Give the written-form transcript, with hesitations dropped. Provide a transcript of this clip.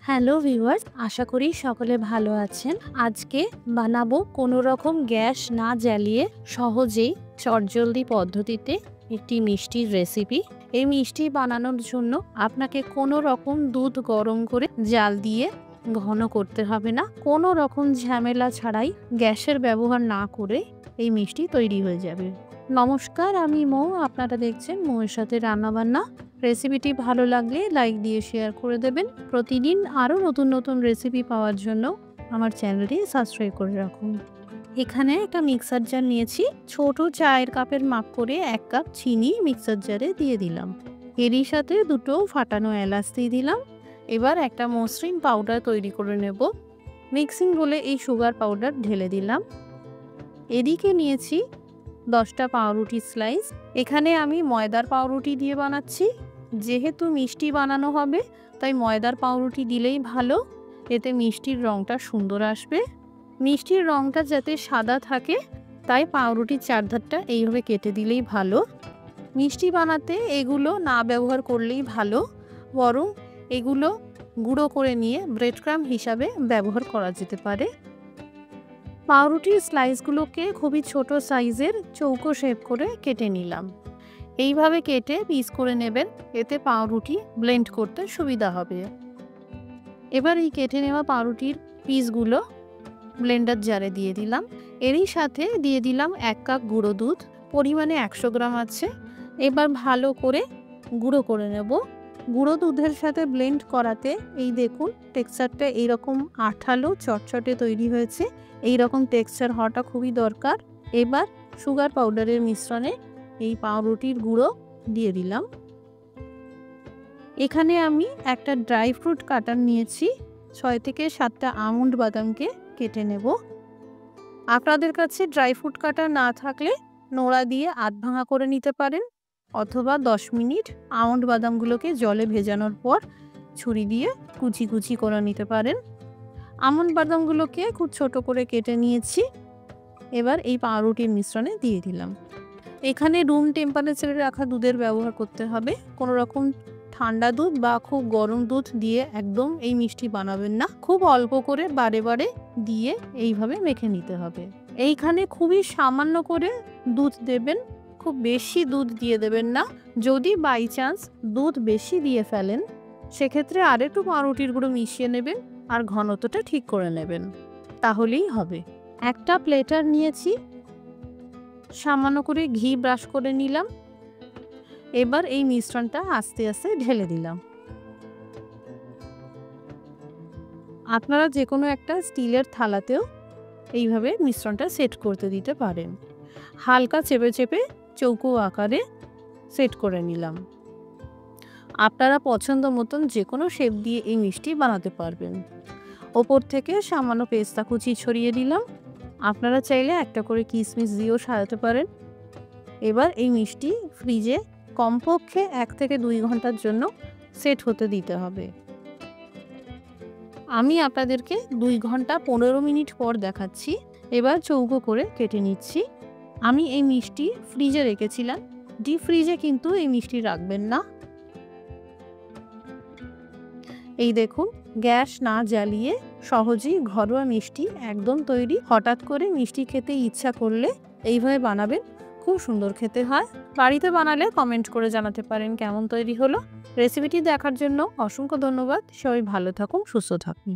Hello viewers, আশা করি সকলে ভালো আছেন। আজকে বানাবো কোনো রকম গ্যাস না জ্বালিয়ে সহজেই চটজলদি পদ্ধতিতে একটি মিষ্টির রেসিপি। এই মিষ্টি বানানোর জন্য আপনাকে কোনো রকম দুধ গরম করে জাল দিয়ে ঘন করতে হবে না। কোনো রকম ঝামেলা ছাড়াই গ্যাসের ব্যবহার না করে এই মিষ্টি তৈরি হয়ে যাবে। নমস্কার, আমি মৌ। আপনারা দেখছেন মৌয়ের সাথে রান্নাবান্না। রেসিপিটি ভালো লাগলে লাইক দিয়ে শেয়ার করে দেবেন। প্রতিদিন আরও নতুন নতুন রেসিপি পাওয়ার জন্য আমার চ্যানেলটি সাবস্ক্রাইব করে রাখুন। এখানে একটা মিক্সার জার নিয়েছি। ছোট চায়ের কাপের মাপ করে 1 কাপ চিনি মিক্সার জারে দিয়ে দিলাম। এরই সাথে দুটো ফাটানো এলাচ দিয়ে দিলাম। এবার একটা মসৃণ পাউডার তৈরি করে নেব। মিক্সিং বলে এই সুগার পাউডার ঢেলে দিলাম। এদিকে নিয়েছি 10টা পাউরুটি স্লাইস। এখানে আমি ময়দার পাউরুটি দিয়ে বানাচ্ছি। যেহেতু মিষ্টি বানানো হবে তাই ময়দার পাউরুটি দিলেই ভালো, এতে মিষ্টির রঙটা সুন্দর আসবে। মিষ্টির রঙটা যাতে সাদা থাকে তাই পাউরুটির চারধারটা এইভাবে কেটে দিলেই ভালো। মিষ্টি বানাতে এগুলো না ব্যবহার করলেই ভালো, বরং এগুলো গুঁড়ো করে নিয়ে ব্রেড ক্রাম্ব হিসাবে ব্যবহার করা যেতে পারে। পাউরুটির স্লাইসগুলোকে খুবই ছোট সাইজের চৌকো শেপ করে কেটে নিলাম। এইভাবে কেটে পিস করে নেবেন, এতে পাউরুটি ব্লেন্ড করতে সুবিধা হবে। এবার এই কেটে নেওয়া পাউরুটির পিসগুলো ব্লেন্ডার জারে দিয়ে দিলাম। এরই সাথে দিয়ে দিলাম 1 কাপ গুঁড়ো দুধ, পরিমাণে 100 গ্রাম আছে। এবার ভালো করে গুঁড়ো করে নেব। গুঁড়ো দুধের সাথে ব্লেন্ড করাতে এই দেখুন টেক্সচারটা এইরকম আঠালো চটচটে তৈরি হয়েছে। এই রকম টেক্সচার হওয়াটা খুবই দরকার। এবার সুগার পাউডারের মিশ্রণে এই পাউরুটির গুঁড়ো দিয়ে দিলাম। এখানে আমি একটা ড্রাই ফ্রুট কাটার নিয়েছি। 6 থেকে 7টা আমন্ড বাদামকে কেটে নেব। আপনাদের কাছে ড্রাই ফ্রুট কাটার না থাকলে নোড়া দিয়ে আধ ভাঙা করে নিতে পারেন, অথবা 10 মিনিট আমন্ড বাদামগুলোকে জলে ভেজানোর পর ছুরি দিয়ে কুচি কুচি করে নিতে পারেন। আমন্ড বাদামগুলোকে খুব ছোট করে কেটে নিয়েছি। এবার এই পাউরুটির মিশ্রণে দিয়ে দিলাম। এখানে রুম টেম্পারেচারে রাখা দুধের ব্যবহার করতে হবে। কোনো রকম ঠান্ডা দুধ বা খুব গরম দুধ দিয়ে একদম এই মিষ্টি বানাবেন না। খুব অল্প করে বারে বারে দিয়ে এইভাবে মেখে নিতে হবে। এইখানে খুবই সামান্য করে দুধ দেবেন, খুব বেশি দুধ দিয়ে দেবেন না। যদি বাই চান্স দুধ বেশি দিয়ে ফেলেন সেক্ষেত্রে আরেকটু পাউরুটির গুঁড়ো মিশিয়ে নেবেন আর ঘনত্বটা ঠিক করে নেবেন, তাহলেই হবে। একটা প্লেটার নিয়েছি, সামান্য করে ঘি ব্রাশ করে নিলাম। এবার এই মিশ্রণটা আস্তে আস্তে ঢেলে দিলাম। আপনারা যে কোনো একটা স্টিলের থালাতেও এইভাবে মিশ্রণটা সেট করতে দিতে পারেন। হালকা চেপে চেপে চৌকো আকারে সেট করে নিলাম। আপনারা পছন্দ মতন যে কোনো শেপ দিয়ে এই মিষ্টি বানাতে পারবেন। ওপর থেকে সামান্য পেস্তা কুচি ছড়িয়ে দিলাম। আপনারা চাইলে একটা করে কিশমিশ দিয়েও সাজাতে পারেন। এবার এই মিষ্টি ফ্রিজে কমপক্ষে 1 থেকে 2 ঘন্টার জন্য সেট হতে দিতে হবে। আমি আপনাদেরকে 2 ঘন্টা 15 মিনিট পর দেখাচ্ছি। এবার চৌকো করে কেটে নিচ্ছি। আমি এই মিষ্টি ফ্রিজে রেখেছিলাম, ডিপ ফ্রিজে কিন্তু এই মিষ্টি রাখবেন না। এই দেখুন গ্যাস না জ্বালিয়ে সহজেই ঘরোয়া মিষ্টি একদম তৈরি। হঠাৎ করে মিষ্টি খেতে ইচ্ছা করলে এইভাবে বানাবেন, খুব সুন্দর খেতে হয়। বাড়িতে বানালে কমেন্ট করে জানাতে পারেন কেমন তৈরি হলো। রেসিপিটি দেখার জন্য অসংখ্য ধন্যবাদ। সবাই ভালো থাকুন, সুস্থ থাকুন।